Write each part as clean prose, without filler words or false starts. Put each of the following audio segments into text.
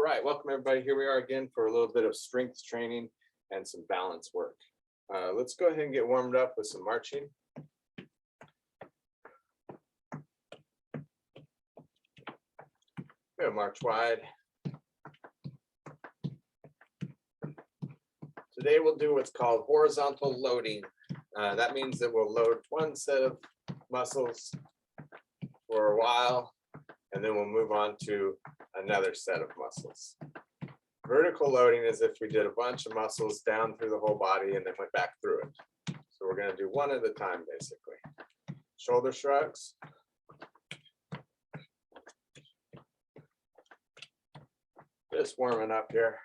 right, welcome everybody. Here we are again for a little bit of strength training and some balance work. Let's go ahead and get warmed up with some marching. We're gonna march wide. Today we'll do what's called horizontal loading. That means that we'll load one set of muscles for a while, and then we'll move on to another set of muscles. Vertical loading is if we did a bunch of muscles down through the whole body and then went back through it. So we're going to do one at a time, basically. Shoulder shrugs. Just warming up here.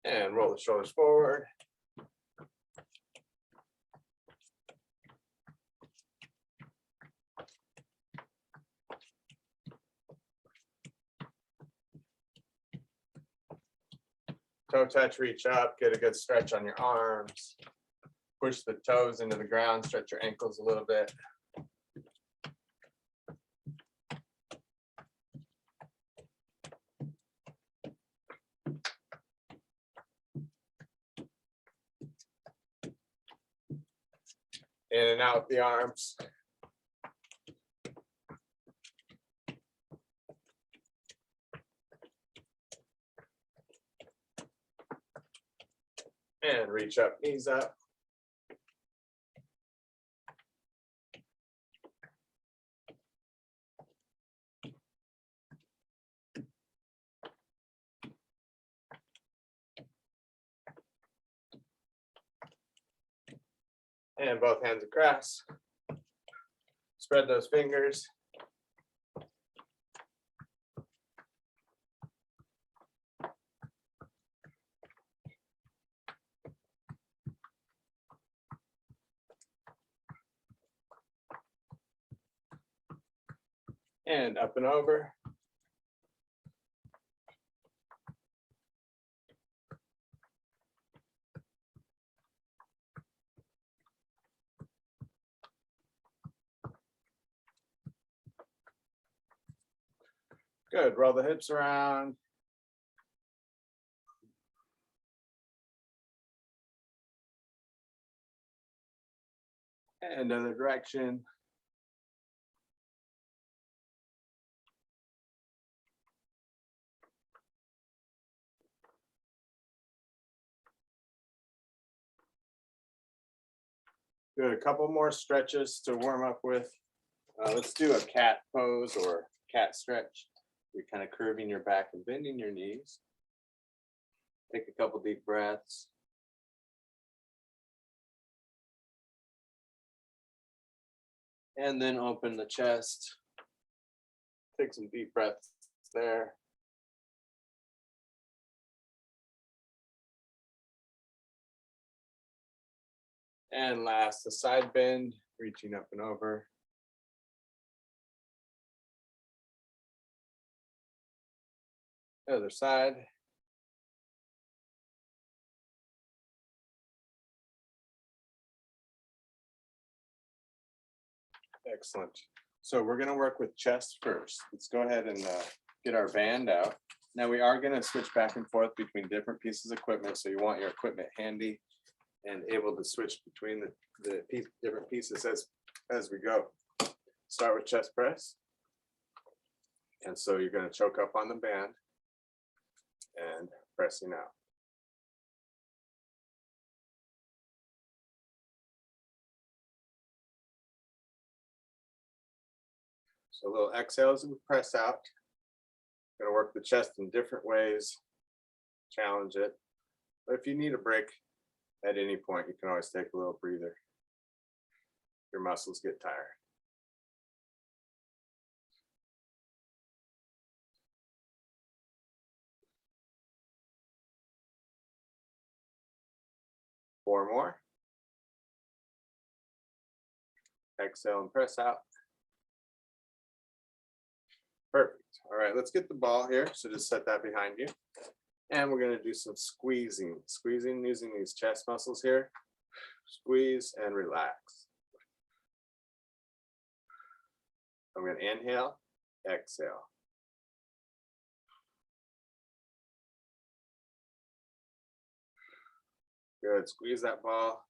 And roll the shoulders forward. Toe touch, reach up, get a good stretch on your arms. Push the toes into the ground, stretch your ankles a little bit. In and out with the arms. And reach up, knees up. And both hands across. Spread those fingers. And up and over. Good, roll the hips around. And other direction. Good, a couple more stretches to warm up with. Let's do a cat pose or cat stretch. You're kind of curving your back and bending your knees. Take a couple deep breaths. And then open the chest. Take some deep breaths there. And last, the side bend, reaching up and over. Other side. Excellent. So we're going to work with chest first. Let's go ahead and get our band out. Now we are going to switch back and forth between different pieces of equipment. So you want your equipment handy and able to switch between the different pieces as we go. Start with chest press. And so you're going to choke up on the band and pressing out. So a little exhale as we press out. Going to work the chest in different ways, challenge it. But if you need a break at any point, you can always take a little breather. Your muscles get tired. Four more. Exhale and press out. Perfect. All right, let's get the ball here. So just set that behind you. And we're going to do some squeezing. Squeezing using these chest muscles here. Squeeze and relax. I'm going to inhale, exhale. Good, squeeze that ball.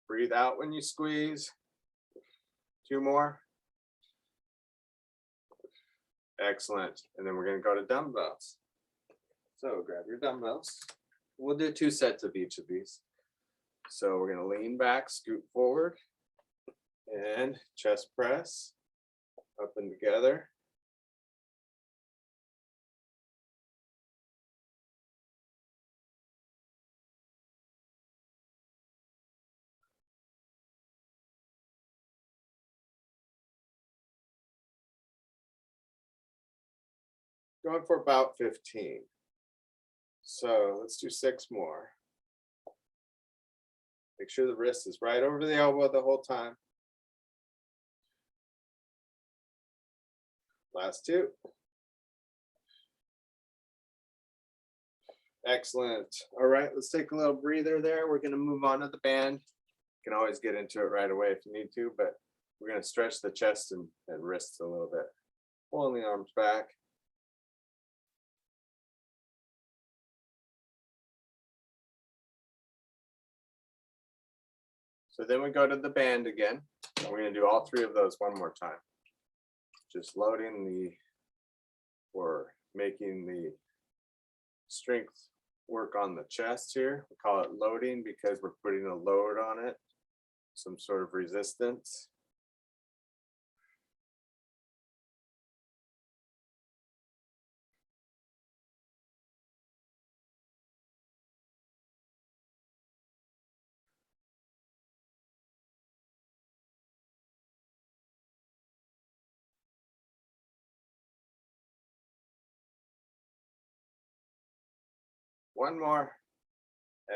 Breathe out when you squeeze. 2 more. Excellent. And then we're going to go to dumbbells. So grab your dumbbells. We'll do 2 sets of each of these. So we're going to lean back, scoot forward, and chest press up and together. Going for about 15. So let's do 6 more. Make sure the wrist is right over the elbow the whole time. Last 2. Excellent. All right, let's take a little breather there. We're going to move on to the band. You can always get into it right away if you need to, but we're going to stretch the chest and wrists a little bit. Pulling the arms back. So then we go to the band again. And we're going to do all 3 of those one more time. Just loading or making the strength work on the chest here. We call it loading because we're putting a load on it, some sort of resistance. One more.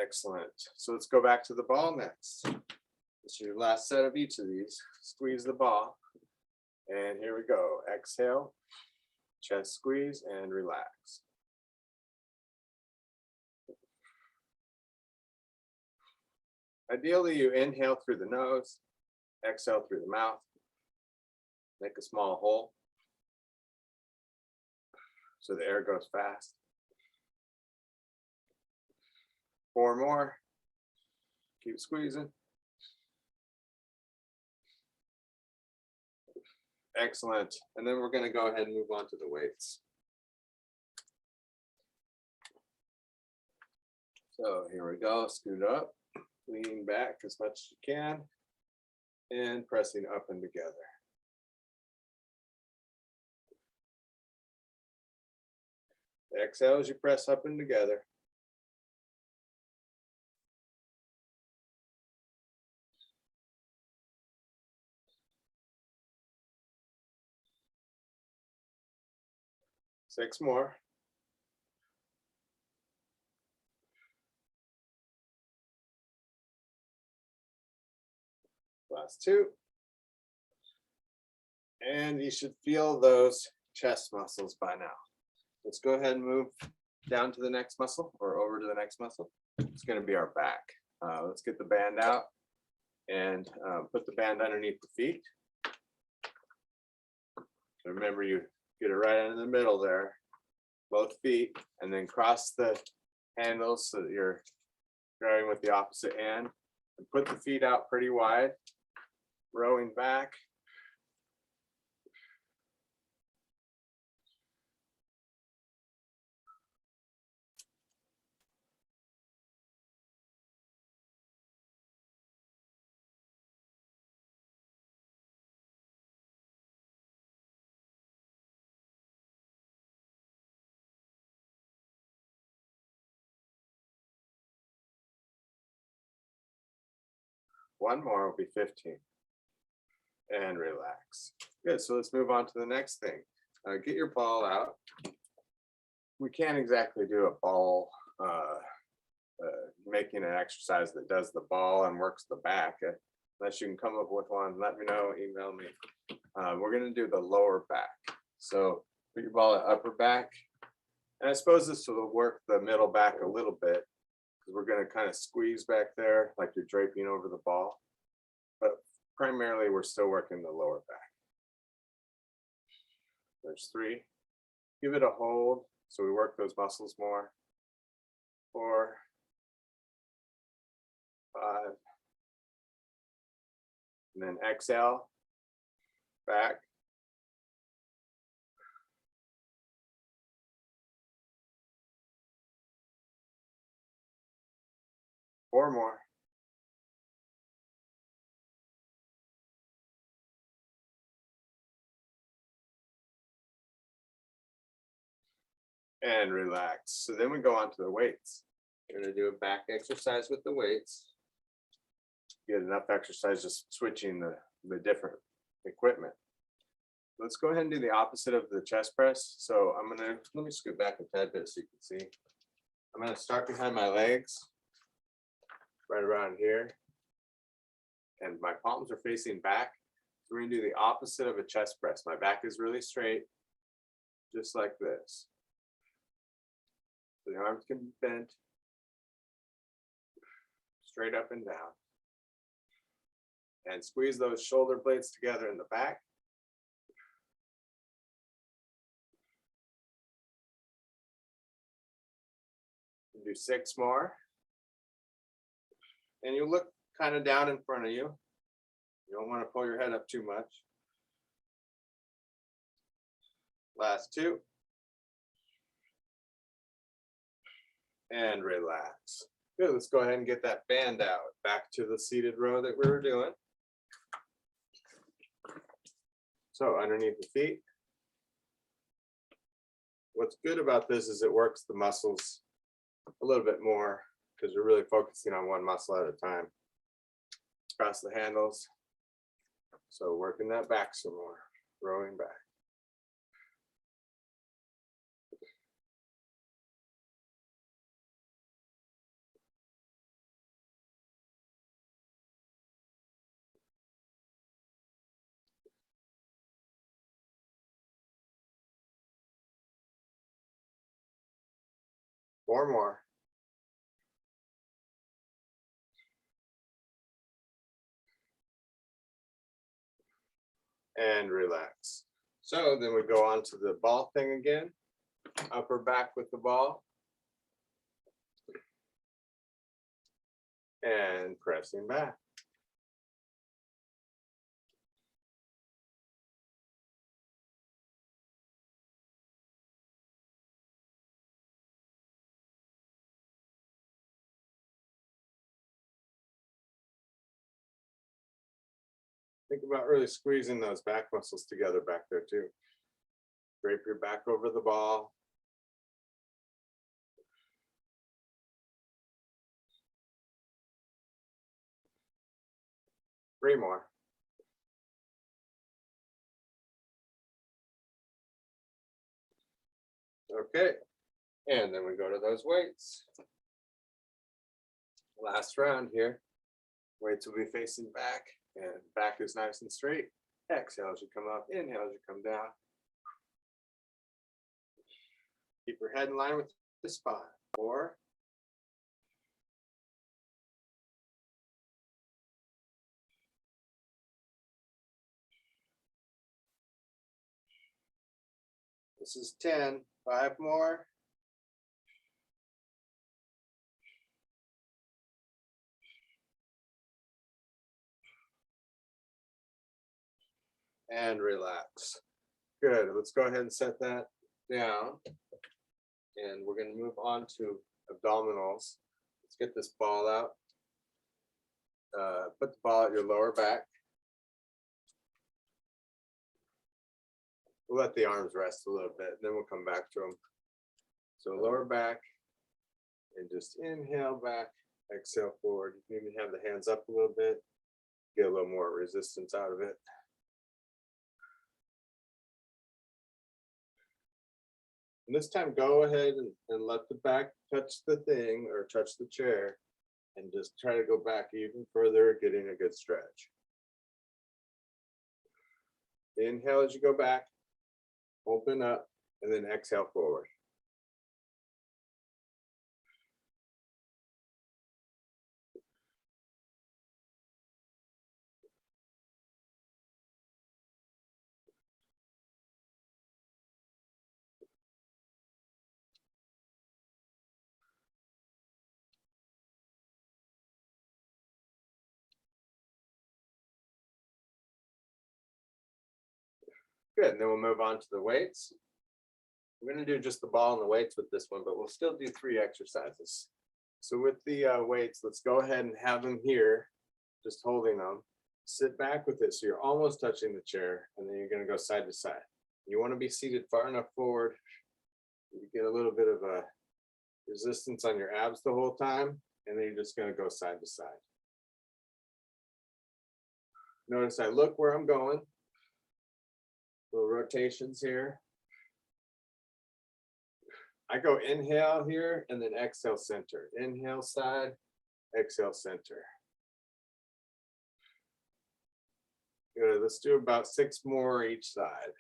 Excellent. So let's go back to the ball next. This is your last set of each of these. Squeeze the ball. And here we go. Exhale, chest squeeze, and relax. Ideally, you inhale through the nose, exhale through the mouth. Make a small hole so the air goes fast. 4 more. Keep squeezing. Excellent. And then we're going to go ahead and move on to the weights. So here we go. Scoot up, lean back as much as you can, and pressing up and together. Exhale as you press up and together. Six more. Last 2. And you should feel those chest muscles by now. Let's go ahead and move down to the next muscle or over to the next muscle. It's going to be our back. Let's get the band out and put the band underneath the feet. So remember, you get it right in the middle there, both feet, and then cross the handles so that you're going with the opposite hand. And put the feet out pretty wide, rowing back. One more will be 15. And relax. Good, so let's move on to the next thing. Get your ball out. We can't exactly do a ball, making an exercise that does the ball and works the back. Unless you can come up with one, let me know, email me. We're gonna do the lower back. So put your ball at upper back. And I suppose this will work the middle back a little bit. because we're going to kind of squeeze back there like you're draping over the ball. But primarily, we're still working the lower back. There's 3. Give it a hold so we work those muscles more. 4, 5, and then exhale, back. 4 more. And relax. So then we go on to the weights. We're going to do a back exercise with the weights. Get enough exercise just switching the different equipment. Let's go ahead and do the opposite of the chest press. So let me scoot back a tad bit so you can see. I'm going to start behind my legs, right around here. And my palms are facing back. So we're going to do the opposite of a chest press. My back is really straight, just like this. So the arms can be bent, straight up and down. And squeeze those shoulder blades together in the back. Do 6 more. And you look kind of down in front of you. You don't want to pull your head up too much. Last 2. And relax. Good, let's go ahead and get that band out. Back to the seated row that we were doing. So underneath the feet. What's good about this is it works the muscles a little bit more because you're really focusing on one muscle at a time. Cross the handles. So working that back some more, rowing back. Four more. And relax. So then we go on to the ball thing again. Upper back with the ball. And pressing back. Think about really squeezing those back muscles together back there too. Drape your back over the ball. Three more. Okay, and then we go to those weights. Last round here. Weights will be facing back, and back is nice and straight. Exhale as you come up, inhale as you come down. Keep your head in line with the spine. 4. This is 10. 5 more. And relax. Good. Let's go ahead and set that down. And we're going to move on to abdominals. Let's get this ball out. Put the ball at your lower back. We'll let the arms rest a little bit, and then we'll come back to them. So lower back, and just inhale back, exhale forward. You can even have the hands up a little bit, get a little more resistance out of it. And this time, go ahead and let the back touch the thing or touch the chair, and just try to go back even further, getting a good stretch. Inhale as you go back, open up, and then exhale forward. Good, and then we'll move on to the weights. We're gonna do just the ball and the weights with this one, but we'll still do 3 exercises. So with the weights, let's go ahead and have them here, just holding them. Sit back with it so you're almost touching the chair, and then you're gonna go side to side. You wanna be seated far enough forward. You get a little bit of a resistance on your abs the whole time, and then you're just gonna go side to side. Notice I look where I'm going. Little rotations here. I go inhale here and then exhale center. Inhale side, exhale center. Good, let's do about 6 more each side.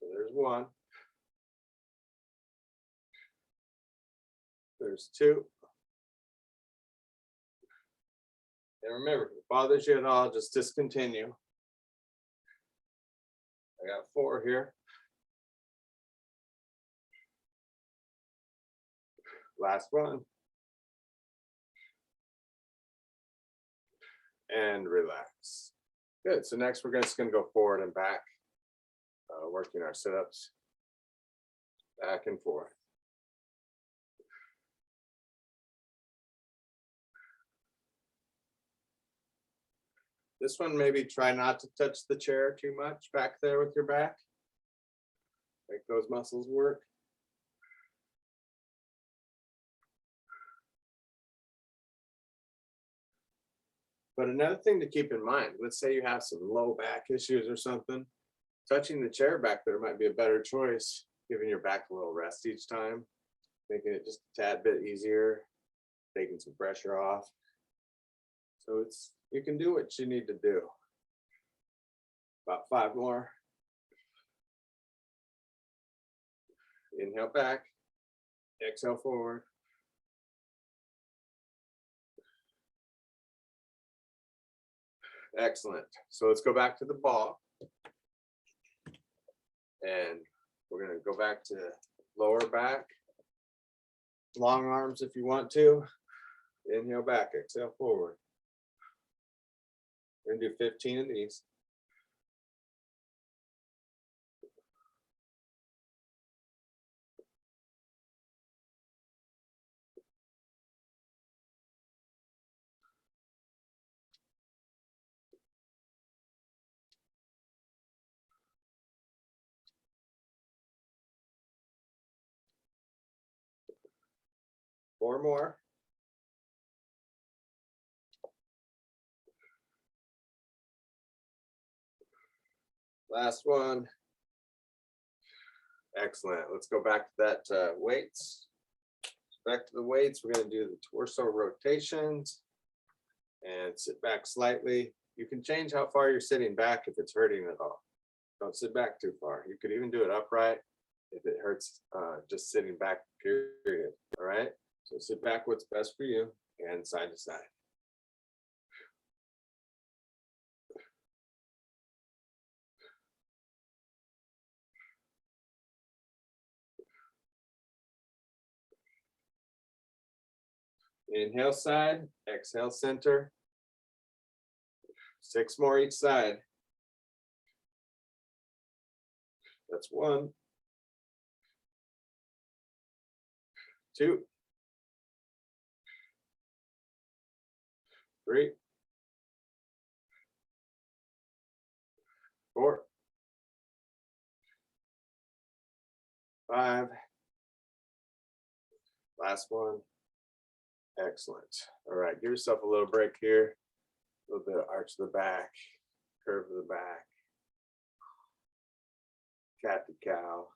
So there's 1. There's 2. And remember, if it bothers you at all, just discontinue. I got 4 here. Last one. And relax. Good. So next we're just going to go forward and back, working our sit-ups back and forth. This one, maybe try not to touch the chair too much back there with your back. Make those muscles work. But another thing to keep in mind, let's say you have some low back issues or something, touching the chair back there might be a better choice, giving your back a little rest each time, making it just a tad bit easier, taking some pressure off. So you can do what you need to do. About 5 more. Inhale back, exhale forward. Excellent. So let's go back to the ball. And we're going to go back to lower back. Long arms if you want to. Inhale back, exhale forward. We're going to do 15 of these. Four more. Last one. Excellent. Let's go back to that weights. Back to the weights. We're going to do the torso rotations and sit back slightly. You can change how far you're sitting back if it's hurting at all. Don't sit back too far. You could even do it upright if it hurts just sitting back, period. All right. So sit back what's best for you and side to side. Inhale side, exhale center. 6 more each side. That's 1. 2. 3. 4. 5. Last one. Excellent. All right, give yourself a little break here. A little bit of arch of the back, curve of the back, cat to cow.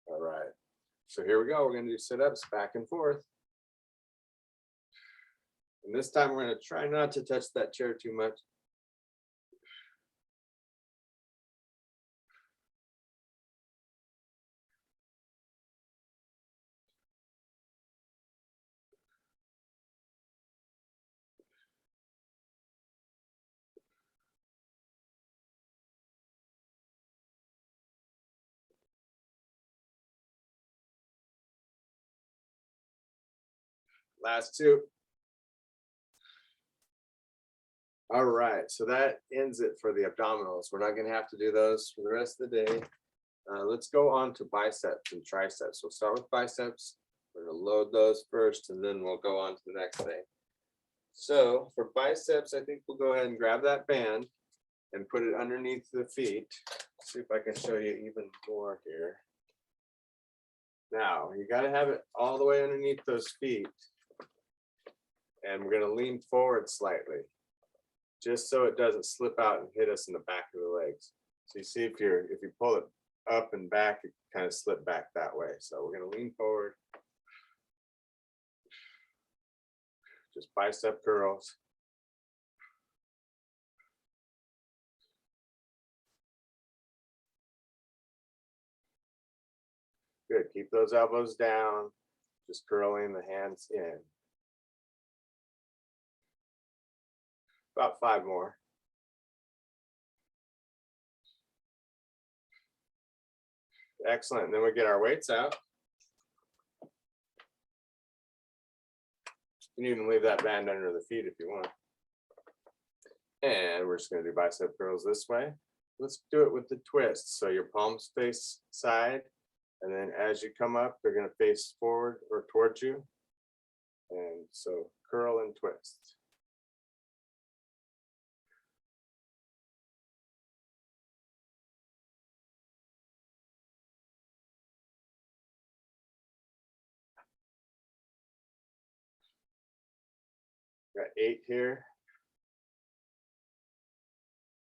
All right, so here we go. We're going to do sit-ups back and forth. And this time we're going to try not to touch that chair too much. Last 2. All right, so that ends it for the abdominals. We're not going to have to do those for the rest of the day. Let's go on to biceps and triceps. We'll start with biceps. We're going to load those first, and then we'll go on to the next thing. So for biceps, I think we'll go ahead and grab that band and put it underneath the feet. See if I can show you even more here. Now, you got to have it all the way underneath those feet. And we're going to lean forward slightly, just so it doesn't slip out and hit us in the back of the legs. So you see if you pull it up and back, it kind of slip back that way. So we're going to lean forward. Just bicep curls. Good. Keep those elbows down. Just curling the hands in. About 5 more. Excellent. And then we get our weights out. You can even leave that band under the feet if you want. And we're just going to do bicep curls this way. Let's do it with the twist. So your palms face side, and then as you come up, they're going to face forward or towards you. And so curl and twist. Got 8 here.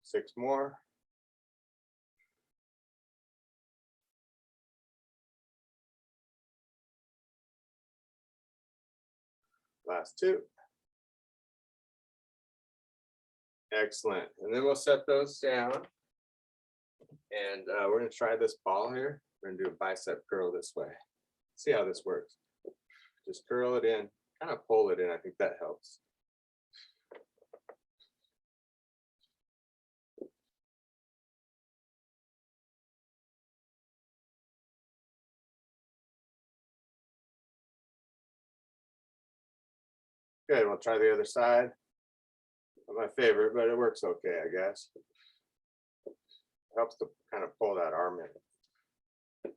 6 more. Last 2. Excellent. And then we'll set those down. And we're going to try this ball here. We're going to do a bicep curl this way. See how this works. Just curl it in, kind of pull it in. I think that helps. Good, we'll try the other side. Not my favorite, but it works okay, I guess. Helps to kind of pull that arm in.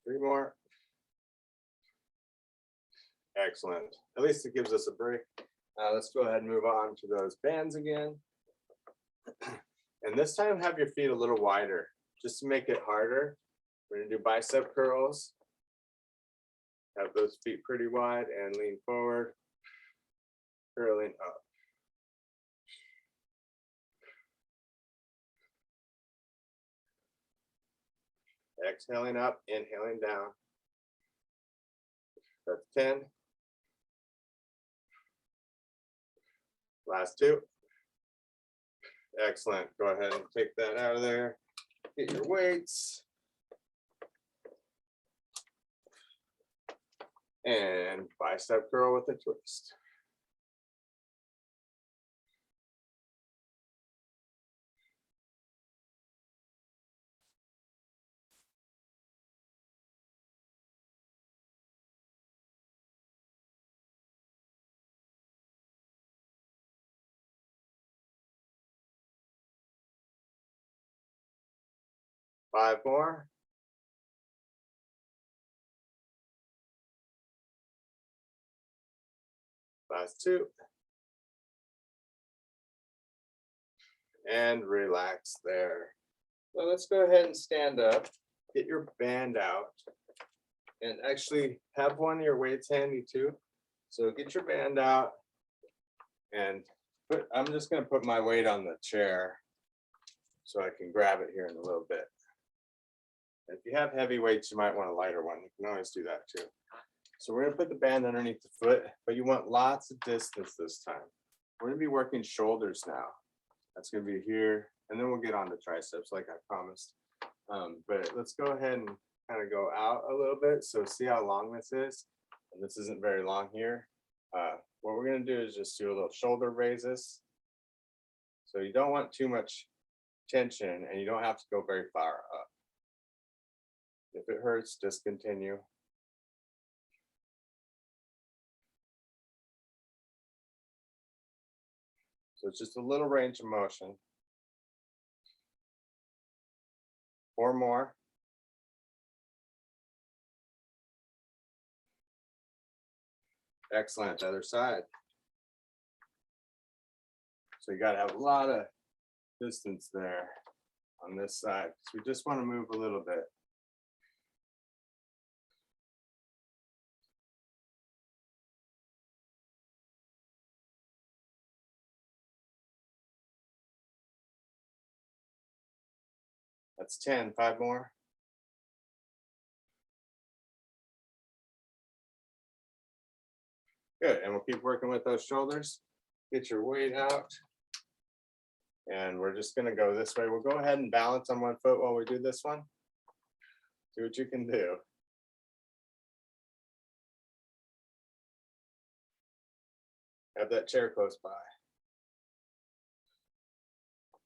Three more. Excellent. At least it gives us a break. Let's go ahead and move on to those bands again. And this time have your feet a little wider, just to make it harder. We're going to do bicep curls. Have those feet pretty wide and lean forward, curling up. Exhaling up, inhaling down. That's 10. Last 2. Excellent. Go ahead and take that out of there. Get your weights. And bicep curl with a twist. Five more. Last 2. And relax there. So let's go ahead and stand up. Get your band out. And actually have one of your weights handy too. So get your band out. And I'm just going to put my weight on the chair so I can grab it here in a little bit. If you have heavy weights, you might want a lighter one. You can always do that too. So we're going to put the band underneath the foot, but you want lots of distance this time. We're going to be working shoulders now. That's going to be here, and then we'll get on to triceps like I promised. But let's go ahead and kind of go out a little bit. So see how long this is? And this isn't very long here. What we're going to do is just do a little shoulder raises. So you don't want too much tension, and you don't have to go very far up. If it hurts, discontinue. So it's just a little range of motion. 4 more. Excellent, other side. So you got to have a lot of distance there on this side. So we just want to move a little bit. That's 10, 5 more. Good, and we'll keep working with those shoulders. Get your weight out. And we're just gonna go this way. We'll go ahead and balance on one foot while we do this one. See what you can do. Have that chair close by.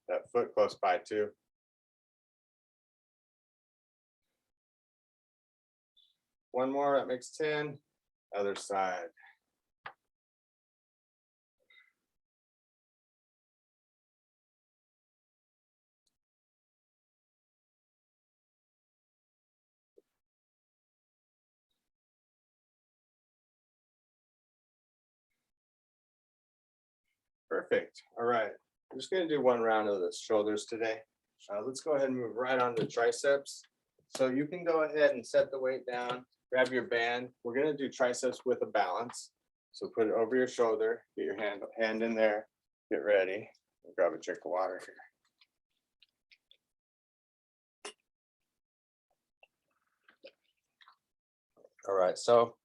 That foot close by too. One more, that makes 10. Other side. Perfect. All right. I'm just going to do one round of the shoulders today. Let's go ahead and move right on to triceps. So you can go ahead and set the weight down, grab your band. We're going to do triceps with a balance. So put it over your shoulder, get your hand in there, get ready. I'll grab a drink of water here. All right, so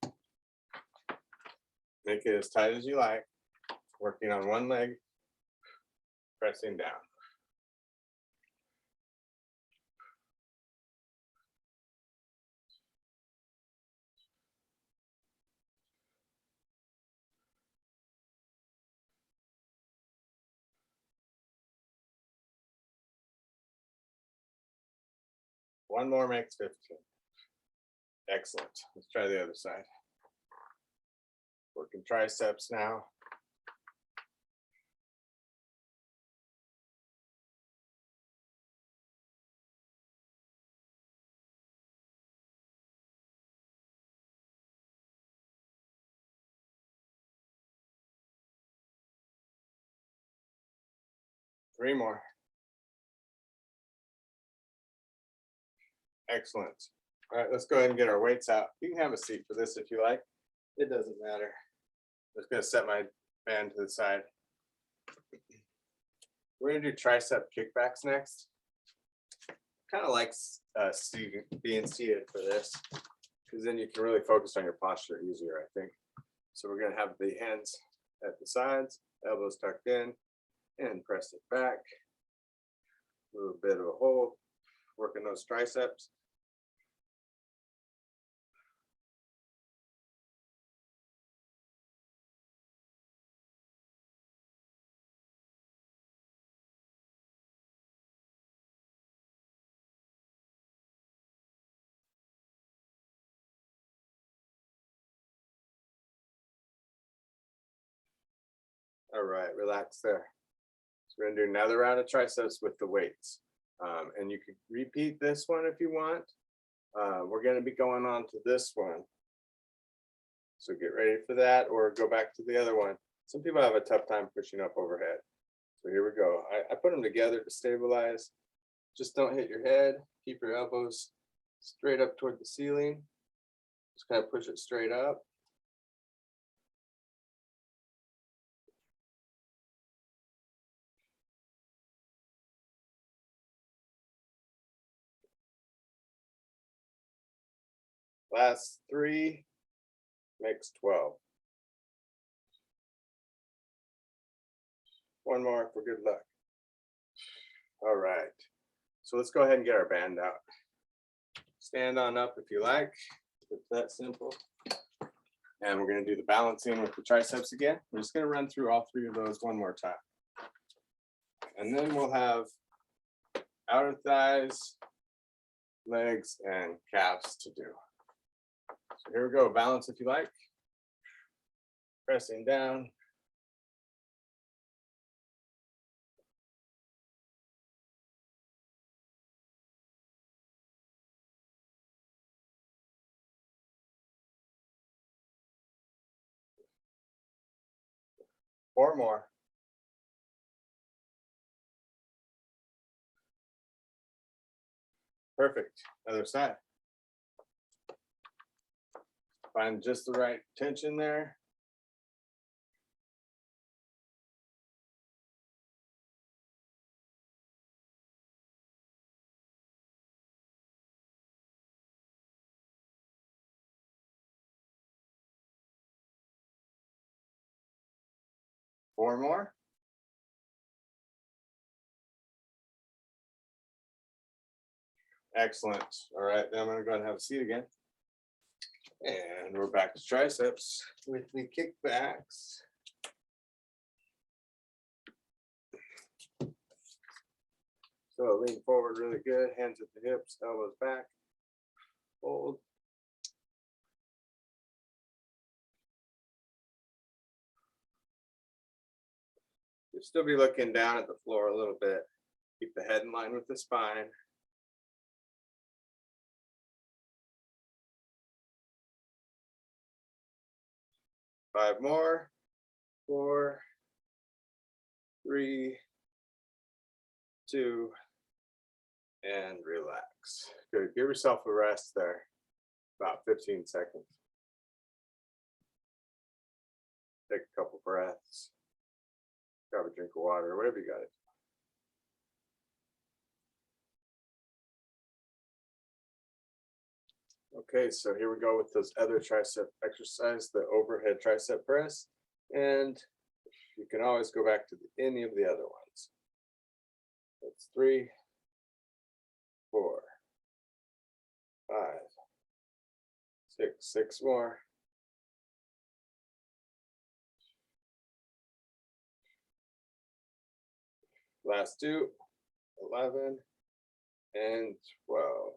make it as tight as you like. Working on one leg, pressing down. One more makes 15. Excellent. Let's try the other side. Working triceps now. Three more. Excellent. All right, let's go ahead and get our weights out. You can have a seat for this if you like. It doesn't matter. I'm just going to set my band to the side. We're going to do tricep kickbacks next. Kind of like being seated for this, because then you can really focus on your posture easier, I think. So we're going to have the hands at the sides, elbows tucked in, and press it back. A little bit of a hold, working those triceps. All right, relax there. So we're gonna do another round of triceps with the weights. And you can repeat this one if you want. We're gonna be going on to this one. So get ready for that, or go back to the other one. Some people have a tough time pushing up overhead. So here we go. I put them together to stabilize. Just don't hit your head. Keep your elbows straight up toward the ceiling. Just kind of push it straight up. Last 3 makes 12. One more for good luck. All right. So let's go ahead and get our band out. Stand on up if you like. It's that simple. And we're going to do the balancing with the triceps again. We're just going to run through all 3 of those one more time. And then we'll have outer thighs, legs and calves to do. So here we go, balance if you like. Pressing down. Four more. Perfect. Other side. Find just the right tension there. Four more. Excellent. All right, then I'm going to go ahead and have a seat again. And we're back to triceps with the kickbacks. So lean forward really good, hands at the hips, elbows back, hold. You'll still be looking down at the floor a little bit. Keep the head in line with the spine. Five more. 4, 3, 2, and relax. Good. Give yourself a rest there. About 15 seconds. Take a couple breaths. Grab a drink of water, whatever you got it. Okay, so here we go with those other tricep exercise, the overhead tricep press. And you can always go back to any of the other ones. That's 3, 4, 5, 6 more. Last 2, 11, and 12.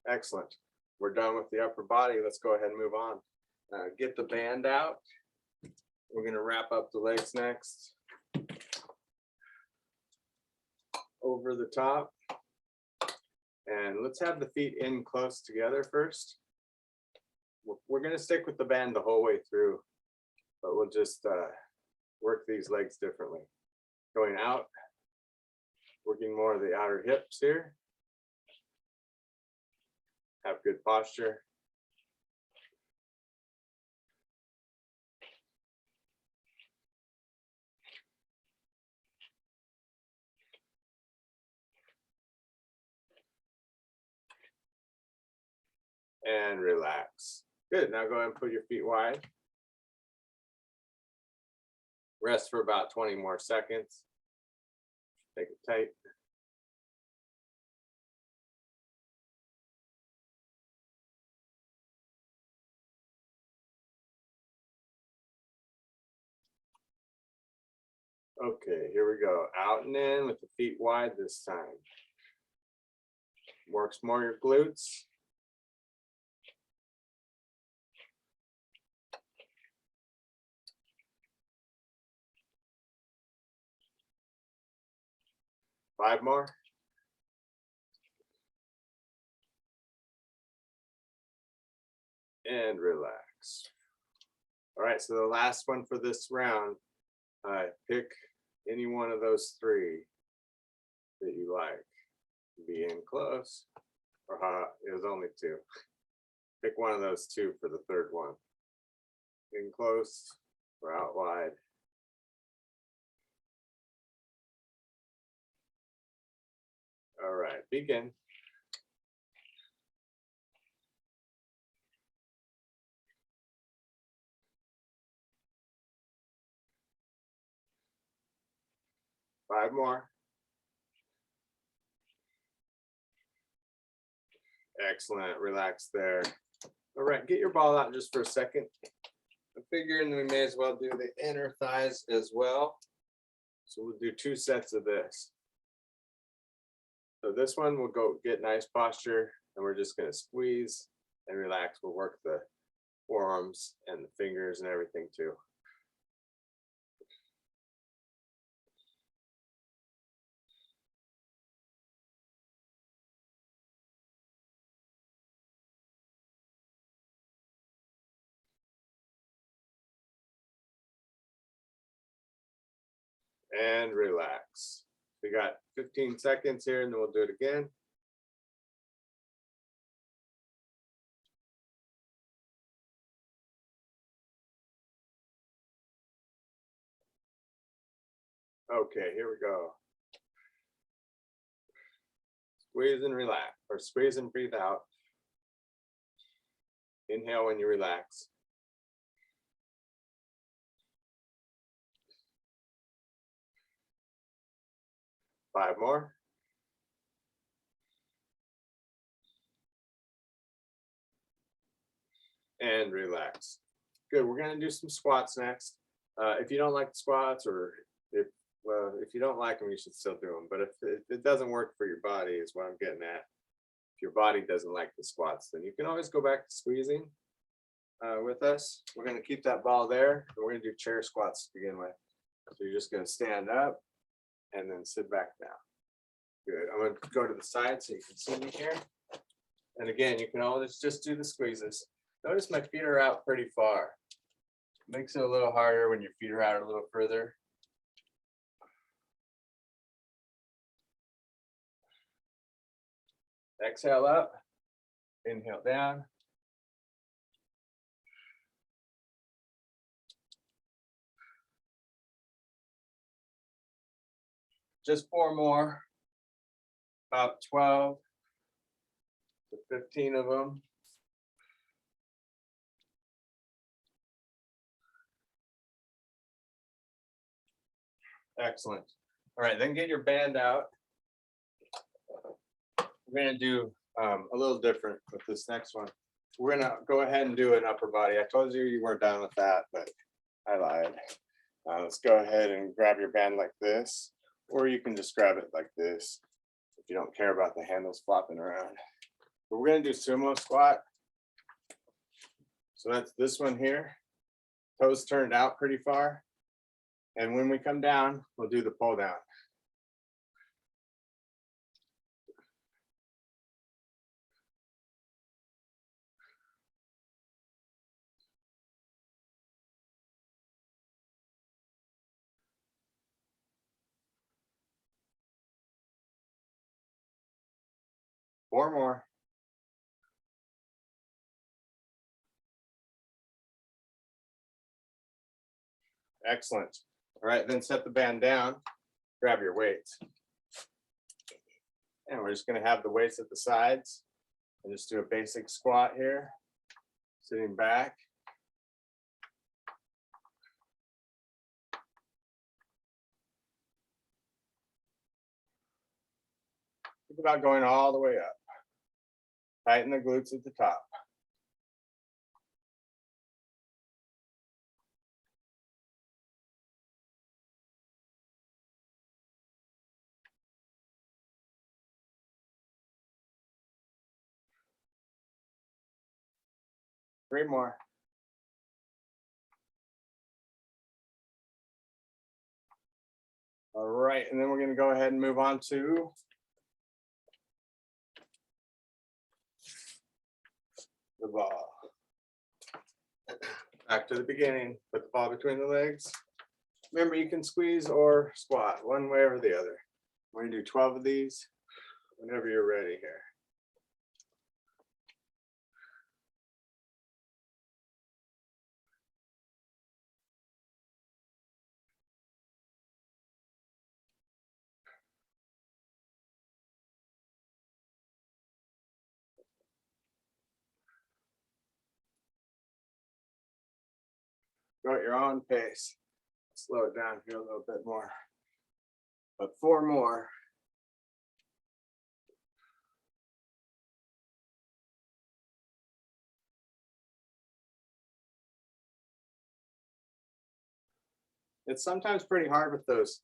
Excellent. We're done with the upper body. Let's go ahead and move on. Get the band out. We're going to wrap up the legs next. Over the top. And let's have the feet in close together first. We're going to stick with the band the whole way through, but we'll just work these legs differently. Going out, working more of the outer hips here. Have good posture. And relax. Good. Now go ahead and put your feet wide. Rest for about 20 more seconds. Take it tight. Okay, here we go. Out and in with the feet wide this time. Works more your glutes. Five more. And relax. All right, so the last one for this round, pick any one of those 3 that you like. Be in close, or it was only 2. Pick one of those 2 for the third one. In close or out wide. All right, begin. Five more. Excellent. Relax there. All right, get your ball out just for a second. I'm figuring we may as well do the inner thighs as well. So we'll do 2 sets of this. So this one will go get nice posture and we're just going to squeeze and relax. We'll work the forearms and the fingers and everything too. And relax. We got 15 seconds here and then we'll do it again. Okay, here we go. Squeeze and relax, or squeeze and breathe out. Inhale when you relax. Five more. And relax. Good, we're gonna do some squats next. If you don't like the squats, or if you don't like them, you should still do them. But if it doesn't work for your body, is what I'm getting at. If your body doesn't like the squats, then you can always go back to squeezing with us. We're gonna keep that ball there, and we're gonna do chair squats to begin with. So you're just gonna stand up and then sit back down. Good, I'm gonna go to the side so you can see me here. And again, you can always just do the squeezes. Notice my feet are out pretty far. Makes it a little harder when your feet are out a little further. Exhale up, inhale down. Just 4 more, about 12 to 15 of them. Excellent. All right, then get your band out. We're going to do a little different with this next one. We're going to go ahead and do an upper body. I told you you weren't down with that, but I lied. Let's go ahead and grab your band like this, or you can just grab it like this if you don't care about the handles flopping around. But we're going to do sumo squat. So that's this one here. Toes turned out pretty far. And when we come down, we'll do the pull down. Four more. Excellent. All right, then set the band down, grab your weights. And we're just going to have the weights at the sides and just do a basic squat here, sitting back. Think about going all the way up. Tighten the glutes at the top. Three more. All right, and then we're going to go ahead and move on to the ball. Back to the beginning, put the ball between the legs. Remember, you can squeeze or squat, one way or the other. We're going to do 12 of these whenever you're ready here. Go at your own pace. Slow it down here a little bit more. But 4 more. It's sometimes pretty hard with those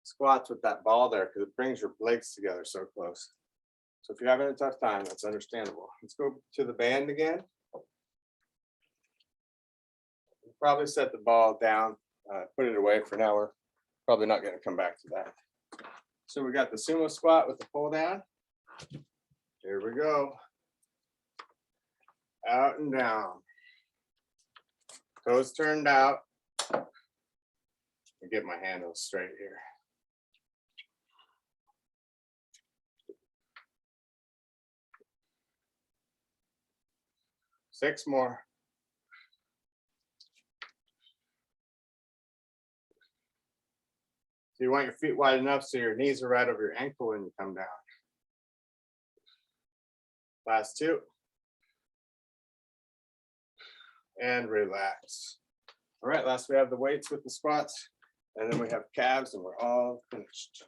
squats with that ball there because it brings your legs together so close. So if you're having a tough time, that's understandable. Let's go to the band again. Probably set the ball down, put it away for now. We're probably not going to come back to that. So we got the sumo squat with the pull down. Here we go. Out and down. Toes turned out. Get my handles straight here. Six more. So you want your feet wide enough so your knees are right over your ankle when you come down. Last two. And relax. All right, last we have the weights with the squats, and then we have calves, and we're all finished.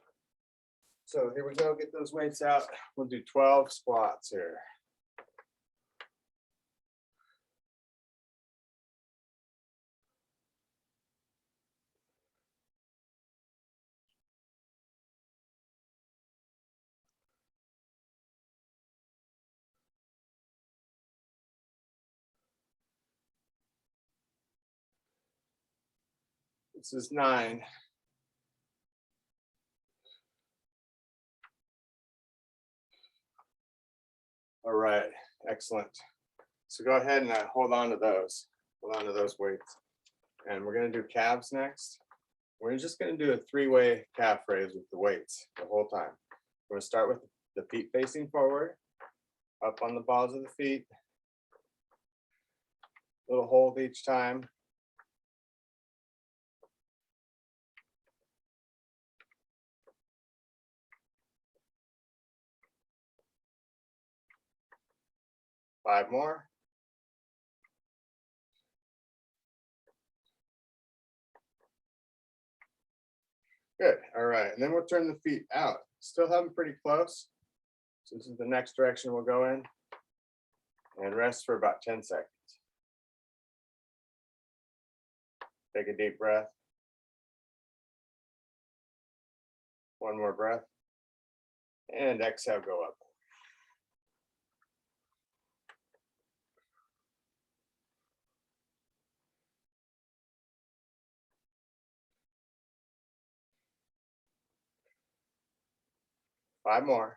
So here we go, get those weights out. We'll do 12 squats here. This is 9. All right, excellent. So go ahead and hold on to those. Hold on to those weights. And we're gonna do calves next. We're just gonna do a 3-way calf raise with the weights the whole time. We're gonna start with the feet facing forward, up on the balls of the feet. Little hold each time. Five more. Good. All right. And then we'll turn the feet out. Still have them pretty close. So this is the next direction we'll go in. And rest for about 10 seconds. Take a deep breath. One more breath. And exhale, go up. Five more.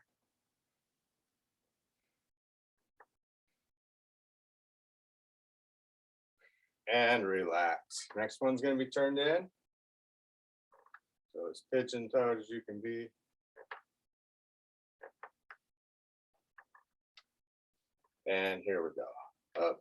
And relax. Next one's going to be turned in. So as pigeon-toed as you can be. And here we go. Up.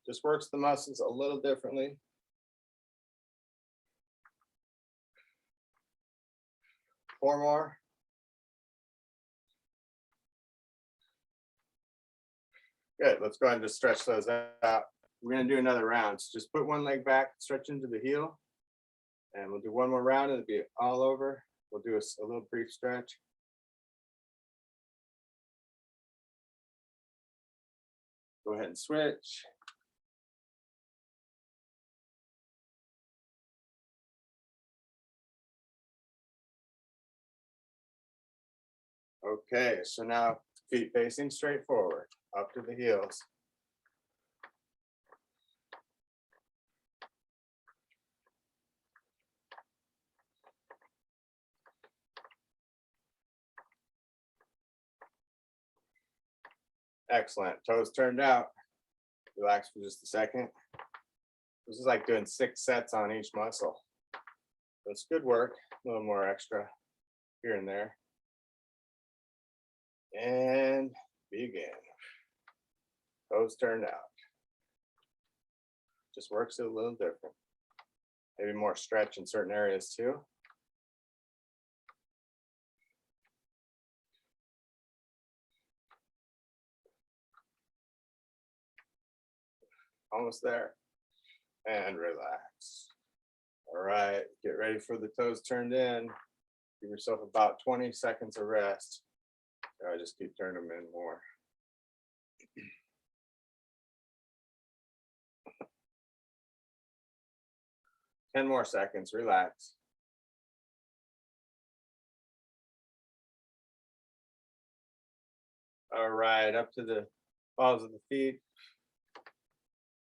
Just works the muscles a little differently. Four more. Good. Let's go ahead and just stretch those out. We're going to do another round. So just put one leg back, stretch into the heel. And we'll do one more round. It'll be all over. We'll do a little brief stretch. Go ahead and switch. Okay, so now feet facing straight forward, up to the heels. Excellent. Toes turned out. Relax for just a second. This is like doing 6 sets on each muscle. That's good work. A little more extra here and there. And begin. Toes turned out. Just works it a little different. Maybe more stretch in certain areas too. Almost there. And relax. All right, get ready for the toes turned in. Give yourself about 20 seconds of rest. I just keep turning them in more. 10 more seconds, relax. All right, up to the balls of the feet.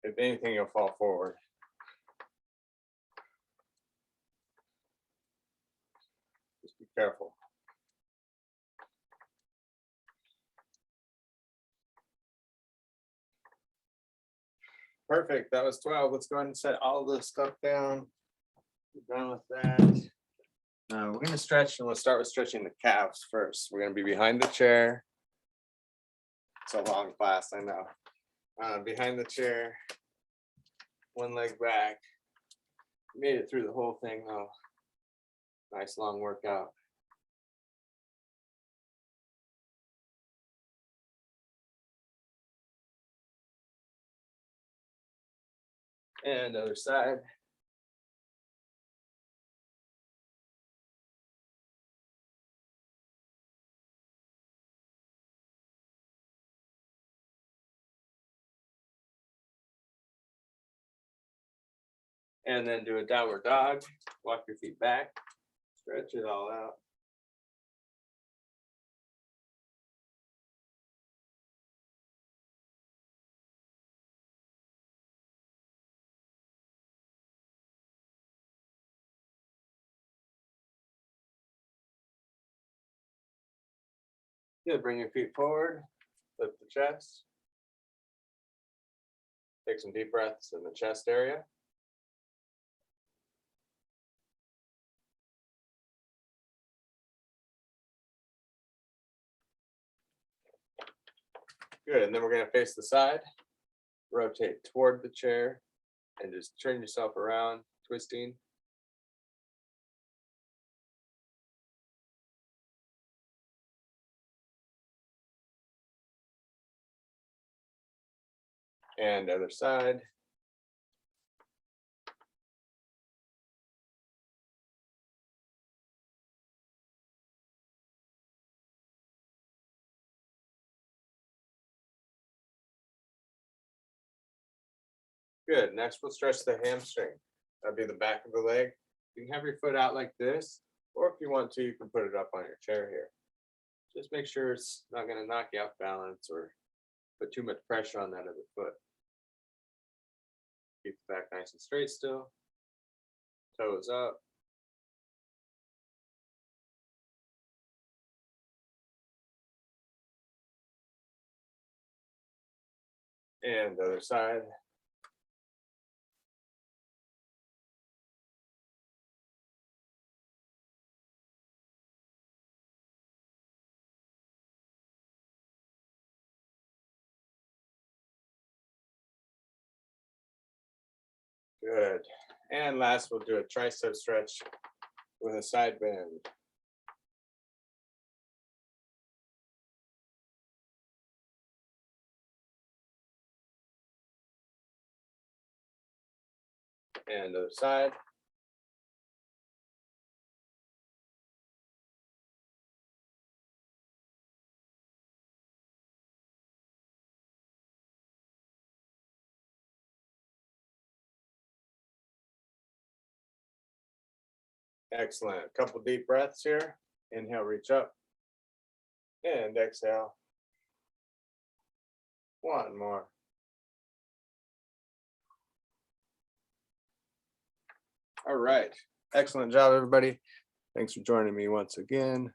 If anything, you'll fall forward. Just be careful. Perfect, that was 12. Let's go ahead and set all this stuff down. We're done with that. We're gonna stretch, and we'll start with stretching the calves first. We're gonna be behind the chair. It's a long class, I know. Behind the chair, one leg back. Made it through the whole thing though. Nice long workout. And other side. And then do a downward dog. Walk your feet back. Stretch it all out. Good, bring your feet forward, lift the chest. Take some deep breaths in the chest area. Good, and then we're gonna face the side, rotate toward the chair, and just turn yourself around, twisting. And other side. Good, next we'll stretch the hamstring. That'd be the back of the leg. You can have your foot out like this, or if you want to, you can put it up on your chair here. Just make sure it's not gonna knock you off balance or put too much pressure on that other foot. Keep the back nice and straight still. Toes up. And the other side. Good. And last, we'll do a tricep stretch with a side bend. And other side. Excellent. A couple deep breaths here. Inhale, reach up. And exhale. One more. All right. Excellent job, everybody. Thanks for joining me once again.